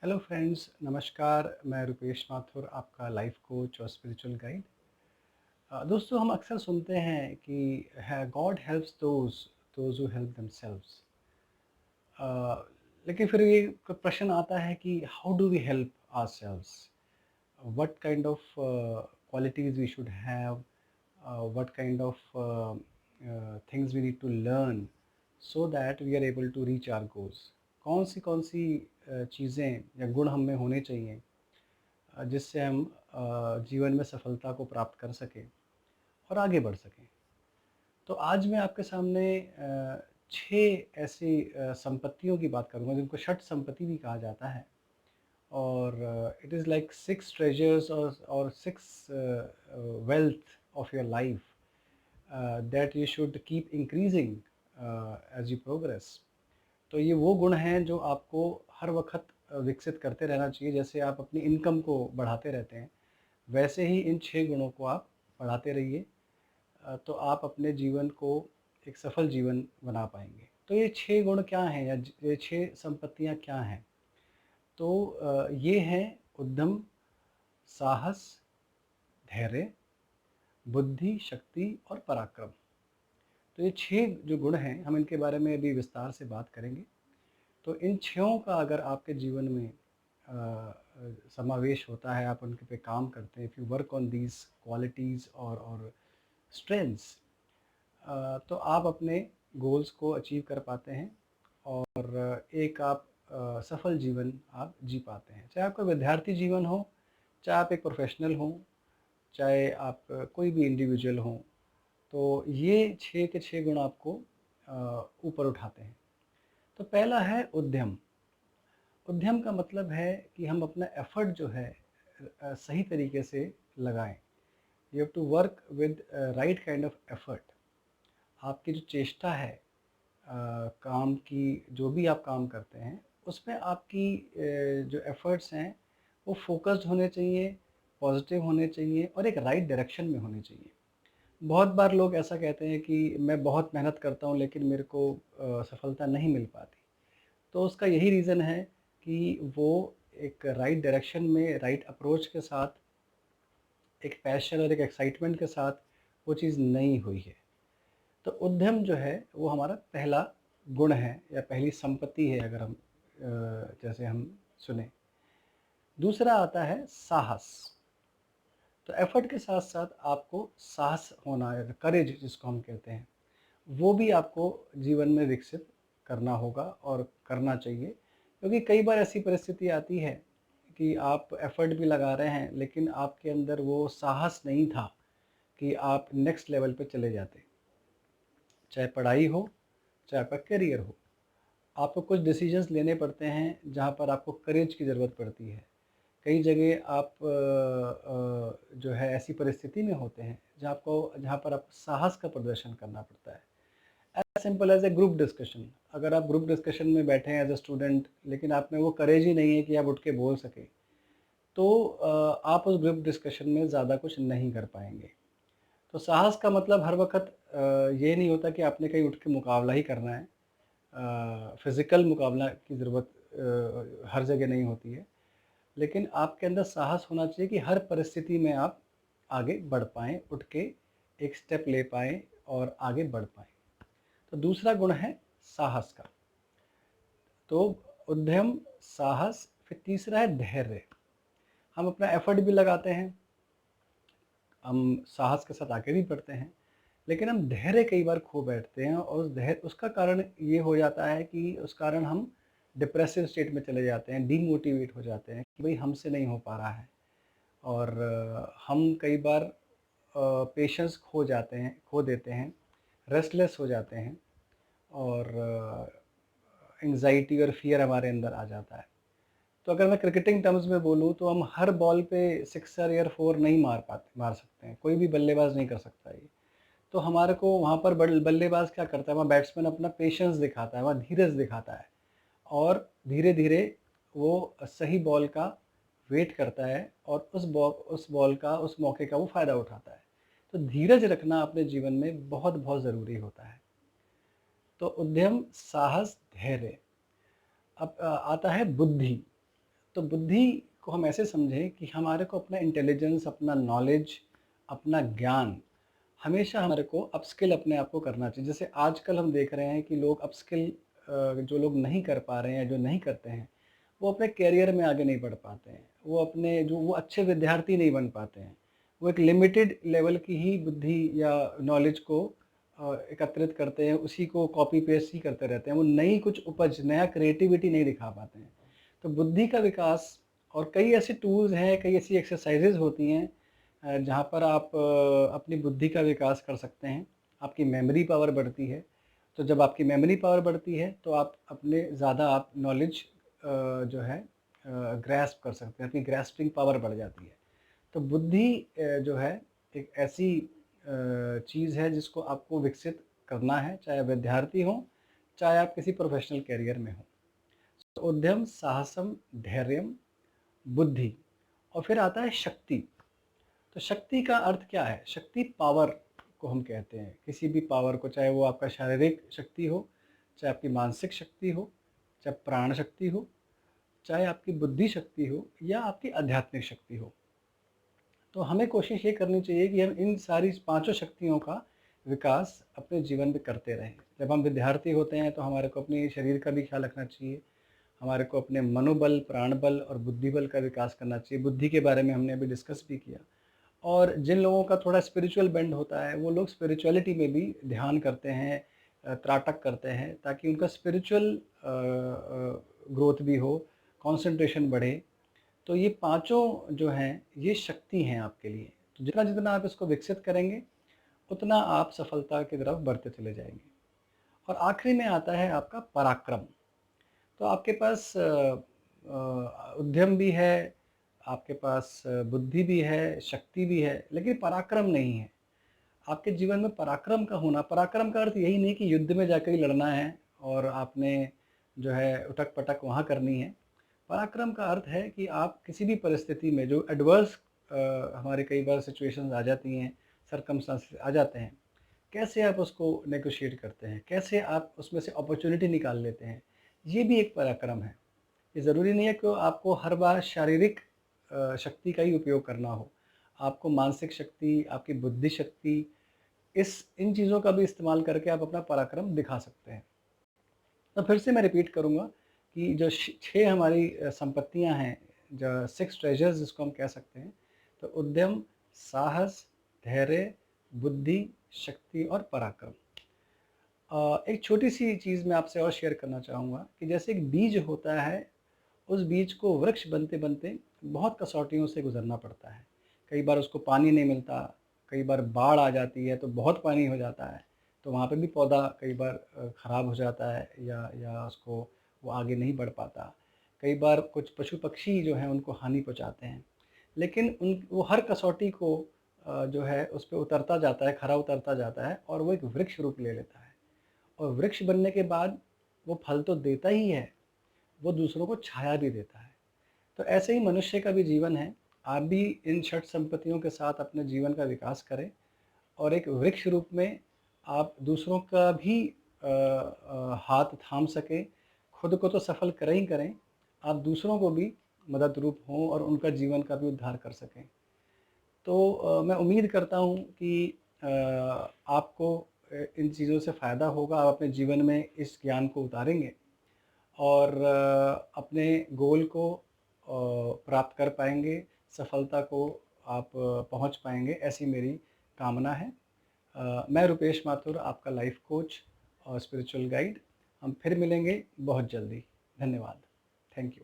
Hello friends, नमस्कार। मैं रुपेश माथुर, आपका लाइफ कोच और स्पिरिचुअल गाइड। दोस्तों, हम अक्सर सुनते हैं कि है God helps those who help themselves. लेकिन फिर ये प्रश्न आता है कि how do we help ourselves, what kind of qualities we should have, what kind of things we need to learn so that we are able to reach our goals. कौन सी चीज़ें या गुण हम में होने चाहिए जिससे हम जीवन में सफलता को प्राप्त कर सकें और आगे बढ़ सकें। तो आज मैं आपके सामने 6 ऐसी संपत्तियों की बात करूंगा जिनको षट संपत्ति भी कहा जाता है। और इट इज़ लाइक 6 ट्रेजर्स और 6 wealth of your life that you should keep increasing as you progress. तो ये वो गुण हैं जो आपको हर वक्त विकसित करते रहना चाहिए। जैसे आप अपनी इनकम को बढ़ाते रहते हैं, वैसे ही इन 6 गुणों को आप बढ़ाते रहिए, तो आप अपने जीवन को एक सफल जीवन बना पाएंगे। तो ये 6 गुण क्या हैं या ये 6 संपत्तियां क्या हैं? तो ये हैं उद्यम, साहस, धैर्य, बुद्धि, शक्ति और पराक्रम। तो ये 6 जो गुण हैं, हम इनके बारे में अभी विस्तार से बात करेंगे। तो इन 6 का अगर आपके जीवन में समावेश होता है, आप उनके पे काम करते हैं, if you work on these qualities और स्ट्रेंथ्स, तो आप अपने गोल्स को अचीव कर पाते हैं और एक आप सफल जीवन आप जी पाते हैं। चाहे आपका विद्यार्थी जीवन हो, चाहे आप एक प्रोफेशनल हो, चाहे आप कोई भी इंडिविजुअल हो, तो ये 6 के 6 गुण आपको ऊपर उठाते हैं। तो पहला है उद्यम। उद्यम का मतलब है कि हम अपना एफर्ट जो है सही तरीके से लगाएं। You have to work with right kind of effort. आपकी जो चेष्टा है, काम की, जो भी आप काम करते हैं उसमें आपकी जो एफर्ट्स हैं वो फोकस्ड होने चाहिए, पॉजिटिव होने चाहिए और एक राइट डायरेक्शन में होने चाहिए। बहुत बार लोग ऐसा कहते हैं कि मैं बहुत मेहनत करता हूँ लेकिन मेरे को सफलता नहीं मिल पाती। तो उसका यही रीज़न है कि वो एक राइट डायरेक्शन में, राइट अप्रोच के साथ, एक पैशन और एक एक्साइटमेंट के साथ वो चीज़ नहीं हुई है। तो उद्यम जो है वो हमारा पहला गुण है या पहली संपत्ति है, अगर हम जैसे हम सुने। दूसरा आता है साहस। तो एफर्ट के साथ साथ आपको साहस होना है, करेज जिसको हम कहते हैं, वो भी आपको जीवन में विकसित करना होगा और करना चाहिए। क्योंकि कई बार ऐसी परिस्थिति आती है कि आप एफर्ट भी लगा रहे हैं लेकिन आपके अंदर वो साहस नहीं था कि आप नेक्स्ट लेवल पे चले जाते। चाहे पढ़ाई हो, चाहे आपका करियर हो, आपको कुछ डिसीजंस लेने पड़ते हैं जहाँ पर आपको करेज की ज़रूरत पड़ती है। कई जगह आप जो है ऐसी परिस्थिति में होते हैं जहाँ पर आपको साहस का प्रदर्शन करना पड़ता है। As simple as a group discussion. अगर आप ग्रुप डिस्कशन में बैठे हैं एज अ स्टूडेंट, लेकिन आप में वो करेज ही नहीं है कि आप उठ के बोल सके, तो आप उस ग्रुप डिस्कशन में ज़्यादा कुछ नहीं कर पाएंगे। तो साहस का मतलब हर वक्त ये नहीं होता कि आपने कहीं उठ के मुकाबला ही करना है। फिज़िकल मुकाबला की ज़रूरत हर जगह नहीं होती है, लेकिन आपके अंदर साहस होना चाहिए कि हर परिस्थिति में आप आगे बढ़ पाएँ, उठ के एक स्टेप ले पाएँ और आगे बढ़ पाएँ। तो दूसरा गुण है साहस का। तो उद्यम, साहस, फिर तीसरा है धैर्य। हम अपना एफर्ट भी लगाते हैं, हम साहस के साथ आगे भी बढ़ते हैं, लेकिन हम धैर्य कई बार खो बैठते हैं और उस धैर्य, उसका कारण ये हो जाता है कि उस कारण हम डिप्रेसिव स्टेट में चले जाते हैं, डीमोटिवेट हो जाते हैं कि भाई हमसे नहीं हो पा रहा है। और हम कई बार पेशेंस खो देते हैं, रेस्टलेस हो जाते हैं और एंग्जाइटी और फियर हमारे अंदर आ जाता है। तो अगर मैं क्रिकेटिंग टर्म्स में बोलूँ तो हम हर बॉल पे सिक्सर या फोर नहीं मार सकते हैं, कोई भी बल्लेबाज नहीं कर सकता ये। तो हमारे को वहाँ पर बल्लेबाज क्या करता है, वहाँ बैट्समैन अपना पेशेंस दिखाता है, वहाँ धीरज दिखाता है और धीरे धीरे वो सही बॉल का वेट करता है और उस बॉल का, उस मौके का वो फ़ायदा उठाता है। तो धीरज रखना अपने जीवन में बहुत बहुत ज़रूरी होता है। तो उद्यम, साहस, धैर्य। अब आता है बुद्धि। तो बुद्धि को हम ऐसे समझें कि हमारे को अपना इंटेलिजेंस, अपना नॉलेज, अपना ज्ञान हमेशा हमारे को अपस्किल अपने आप को करना चाहिए। जैसे आजकल हम देख रहे हैं कि लोग अपस्किल जो लोग नहीं कर पा रहे हैं, जो नहीं करते हैं, वो अपने करियर में आगे नहीं बढ़ पाते हैं। वो अच्छे विद्यार्थी नहीं बन पाते हैं। वो एक लिमिटेड लेवल की ही बुद्धि या नॉलेज को एकत्रित करते हैं, उसी को कॉपी पेस्ट ही करते रहते हैं। वो नई कुछ उपज, नया क्रिएटिविटी नहीं दिखा पाते हैं। तो बुद्धि का विकास और कई ऐसे टूल्स हैं, कई ऐसी एक्सरसाइज़ेज़ होती हैं जहाँ पर आप अपनी बुद्धि का विकास कर सकते हैं। आपकी मेमोरी पावर बढ़ती है। तो जब आपकी मेमोरी पावर बढ़ती है तो आप अपने ज़्यादा आप नॉलेज जो है ग्रैस्प कर सकते हैं, अपनी ग्रैस्पिंग पावर बढ़ जाती है। तो बुद्धि जो है एक ऐसी चीज़ है जिसको आपको विकसित करना है, चाहे आप विद्यार्थी हों, चाहे आप किसी प्रोफ़ेशनल करियर में हों। तो उद्यम, साहसम, धैर्यम, बुद्धि और फिर आता है शक्ति। तो शक्ति का अर्थ क्या है? शक्ति पावर को हम कहते हैं। किसी भी पावर को, चाहे वो आपका शारीरिक शक्ति हो, चाहे आपकी मानसिक शक्ति हो, चाहे प्राण शक्ति हो, चाहे आपकी बुद्धि शक्ति हो या आपकी आध्यात्मिक शक्ति हो। तो हमें कोशिश ये करनी चाहिए कि हम इन सारी पाँचों शक्तियों का विकास अपने जीवन में करते रहें। जब हम विद्यार्थी होते हैं तो हमारे को अपने शरीर का भी ख्याल रखना चाहिए। हमारे को अपने मनोबल, प्राणबल और बुद्धिबल का विकास करना चाहिए। बुद्धि के बारे में हमने अभी डिस्कस भी किया। और जिन लोगों का थोड़ा स्पिरिचुअल बेंड होता है, वो लोग स्पिरिचुअलिटी में भी ध्यान करते हैं, त्राटक करते हैं, ताकि उनका स्पिरिचुअल ग्रोथ भी हो, कंसंट्रेशन बढ़े। तो ये पाँचों जो हैं, ये शक्ति हैं आपके लिए। तो जितना-जितना आप इसको विकसित करेंगे, उतना आप सफलता की तरफ बढ़ते चले जाएँगे। और आखिरी में आता है आपका पराक्रम। तो आपके पास उद्यम भी है, आपके पास बुद्धि भी है, शक्ति भी है, लेकिन पराक्रम नहीं है। आपके जीवन में पराक्रम का होना, पराक्रम का अर्थ यही नहीं कि युद्ध में जाकर ही लड़ना है और आपने जो है उठक-पटक वहाँ करनी है। पराक्रम का अर्थ है कि आप किसी भी परिस्थिति में जो एडवर्स हमारे कई बार सिचुएशंस आ जाती हैं, सर्कमस्टांसेस आ जाते हैं, कैसे आप उसको नेगोशिएट करते हैं, कैसे आप उसमें से अपॉर्च्युनिटी निकाल लेते हैं, ये भी एक पराक्रम है। ये ज़रूरी नहीं है कि आपको हर बार शारीरिक शक्ति का ही उपयोग करना हो। आपको मानसिक शक्ति, आपकी बुद्धि शक्ति, इन चीज़ों का भी इस्तेमाल करके आप अपना पराक्रम दिखा सकते हैं। तो फिर से मैं रिपीट करूँगा कि जो 6 हमारी संपत्तियाँ हैं, जो 6 ट्रेजर्स जिसको हम कह सकते हैं, तो उद्यम, साहस, धैर्य, बुद्धि, शक्ति और पराक्रम। एक छोटी-सी चीज़ मैं आपसे और शेयर करना चाहूँगा कि जैसे एक बीज होता है, उस बीज को वृक्ष बनते-बनते बहुत कसौटियों से गुज़रना पड़ता है। कई बार उसको पानी नहीं मिलता, कई बार बाढ़ आ जाती है तो बहुत पानी हो जाता है, तो वहाँ पे भी पौधा कई बार ख़राब हो जाता है या उसको वो आगे नहीं बढ़ पाता। कई बार कुछ पशु-पक्षी जो हैं उनको हानि पहुँचाते हैं। लेकिन वो हर कसौटी को जो है उस पे उतरता जाता है, खरा उतरता जाता है और वो एक वृक्ष रूप ले लेता है। और वृक्ष बनने के बाद वो फल तो देता ही है, वो दूसरों को छाया भी देता है। तो ऐसे ही मनुष्य का भी जीवन है। आप भी इन षट संपत्तियों के साथ अपने जीवन का विकास करें और एक वृक्ष रूप में आप दूसरों का भी हाथ थाम सकें। खुद को तो सफल करें ही करें, आप दूसरों को भी मदद रूप हों और उनका जीवन का भी उद्धार कर सकें। तो मैं उम्मीद करता हूँ कि आपको इन चीज़ों से फ़ायदा होगा। आप अपने जीवन में इस ज्ञान को उतारेंगे और अपने गोल को प्राप्त कर पाएँगे, सफलता को आप पहुँच पाएँगे, ऐसी मेरी कामना है। मैं रुपेश माथुर, आपका लाइफ कोच और स्पिरिचुअल गाइड। हम फिर मिलेंगे बहुत जल्दी। धन्यवाद। Thank you.